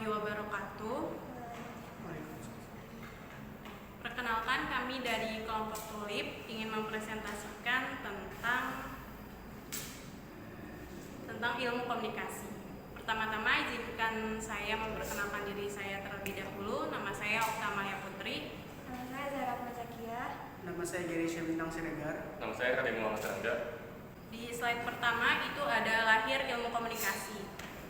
warahmatullahi wabarakatuh. Perkenalkan, kami dari kelompok Tulip ingin mempresentasikan tentang ilmu komunikasi. Pertama-tama izinkan saya memperkenalkan diri saya terlebih dahulu. Nama saya Okta Maya Putri. Nama saya Zahra Mazakiah. Nama saya Gerisha Bintang Siregar. Nama saya Raden Muhammad Rangga. Di slide pertama itu ada lahir ilmu komunikasi.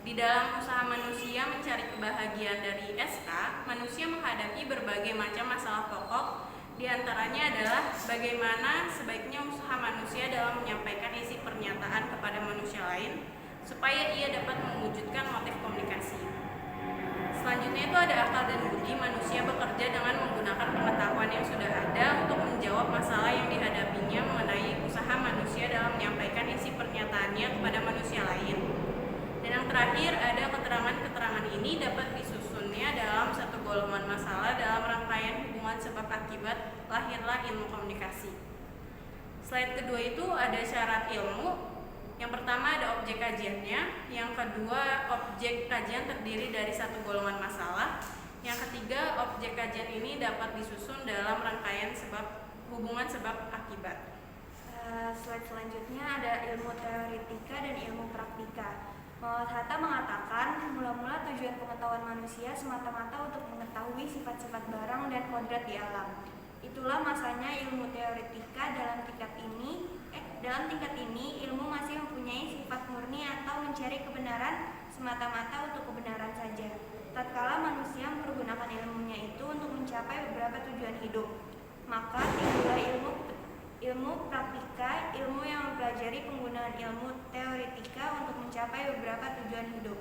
Di dalam usaha manusia mencari kebahagiaan dari SK, manusia menghadapi berbagai macam masalah pokok. Di antaranya adalah bagaimana sebaiknya usaha manusia dalam menyampaikan isi pernyataan kepada manusia lain supaya ia dapat mewujudkan motif komunikasi. Selanjutnya itu ada akal dan budi. Manusia bekerja dengan menggunakan pengetahuan yang sudah ada untuk menjawab masalah yang dihadapinya mengenai usaha manusia dalam menyampaikan isi pernyataannya kepada manusia lain. Dan yang terakhir ada keterangan-keterangan ini dapat disusunnya dalam satu golongan masalah dalam rangkaian hubungan sebab akibat lahirlah ilmu komunikasi. Slide kedua itu ada syarat ilmu. Yang pertama ada objek kajiannya, yang kedua objek kajian terdiri dari satu golongan masalah, yang ketiga objek kajian ini dapat disusun dalam rangkaian hubungan sebab akibat. Slide selanjutnya ada ilmu teoretika dan ilmu praktika. Muhammad Hatta mengatakan, mula-mula tujuan pengetahuan manusia semata-mata untuk mengetahui sifat-sifat barang dan kodrat di alam. Itulah masanya ilmu teoretika. Dalam tingkat ini, ilmu masih mempunyai sifat murni atau mencari kebenaran semata-mata untuk kebenaran saja. Tatkala manusia mempergunakan ilmunya itu untuk mencapai beberapa tujuan hidup, maka timbullah ilmu praktika, ilmu yang mempelajari penggunaan ilmu teoretika untuk mencapai beberapa tujuan hidup.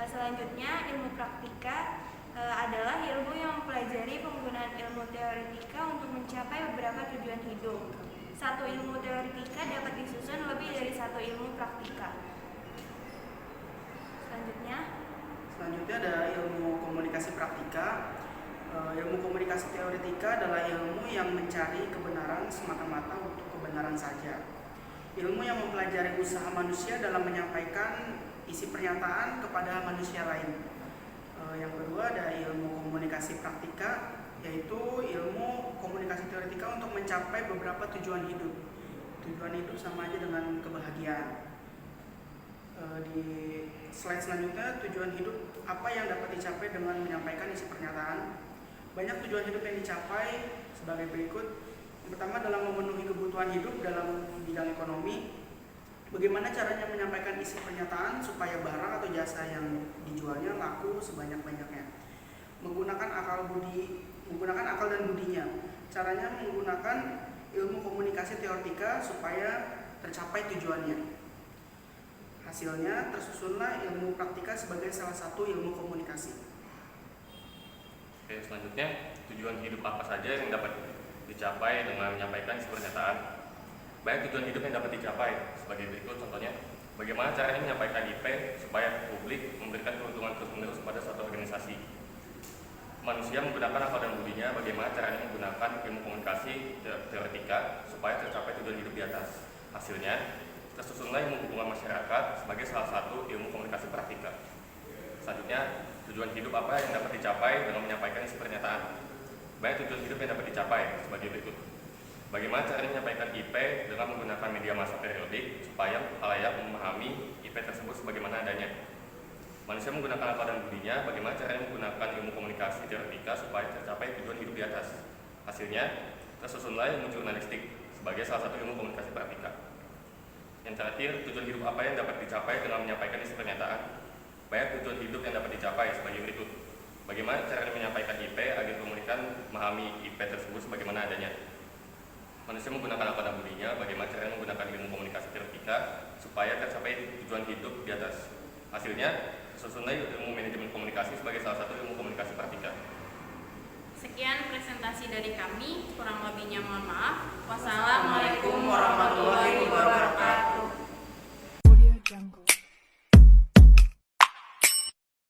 Selanjutnya, ilmu praktika adalah ilmu yang mempelajari penggunaan ilmu teoretika untuk mencapai beberapa tujuan hidup. Satu ilmu teoretika dapat disusun lebih dari satu ilmu praktika. Selanjutnya ada ilmu komunikasi praktika. Ilmu komunikasi teoretika adalah ilmu yang mencari kebenaran semata-mata untuk kebenaran saja. Ilmu yang mempelajari usaha manusia dalam menyampaikan isi pernyataan kepada manusia lain. Yang kedua ada ilmu komunikasi praktika, yaitu ilmu komunikasi teoretika untuk mencapai beberapa tujuan hidup. Tujuan hidup sama aja dengan kebahagiaan. Di slide selanjutnya, tujuan hidup apa yang dapat dicapai dengan menyampaikan isi pernyataan. Banyak tujuan hidup yang dicapai sebagai berikut. Yang pertama adalah memenuhi kebutuhan hidup dalam bidang ekonomi. Bagaimana caranya menyampaikan isi pernyataan supaya barang atau jasa yang dijualnya laku sebanyak-banyaknya. Menggunakan akal dan budinya. Caranya menggunakan ilmu komunikasi teoretika supaya tercapai tujuannya. Hasilnya tersusunlah ilmu praktika sebagai salah satu ilmu komunikasi. Oke, selanjutnya tujuan hidup apa saja yang dapat dicapai dengan menyampaikan isi pernyataan. Banyak tujuan hidup yang dapat dicapai sebagai berikut. Contohnya, bagaimana caranya menyampaikan IP supaya publik memberikan keuntungan terus-menerus pada suatu organisasi. Manusia menggunakan akal dan budinya, bagaimana caranya menggunakan ilmu komunikasi teoretika supaya tercapai tujuan hidup di atas. Hasilnya, tersusunlah ilmu hubungan masyarakat sebagai salah satu ilmu komunikasi praktika. Selanjutnya, tujuan hidup apa yang dapat dicapai dengan menyampaikan isi pernyataan. Banyak tujuan hidup yang dapat dicapai sebagai berikut. Bagaimana caranya menyampaikan IP dengan menggunakan media massa periodik supaya khalayak memahami IP tersebut sebagaimana adanya. Manusia menggunakan akal dan budinya, bagaimana caranya menggunakan ilmu komunikasi teoretika supaya tercapai tujuan hidup di atas. Hasilnya, tersusunlah ilmu jurnalistik sebagai salah satu ilmu komunikasi praktika. Yang terakhir, tujuan hidup apa yang dapat dicapai dengan menyampaikan isi pernyataan. Banyak tujuan hidup yang dapat dicapai sebagai berikut. Bagaimana caranya menyampaikan IP agar komunikan memahami IP tersebut sebagaimana adanya. Manusia menggunakan akal dan budinya, bagaimana caranya menggunakan ilmu komunikasi teoretika supaya tercapai tujuan hidup di atas. Hasilnya, tersusunlah ilmu manajemen komunikasi sebagai salah satu ilmu komunikasi praktika. Sekian presentasi dari kami, kurang lebihnya mohon maaf. Wassalamualaikum warahmatullahi wabarakatuh.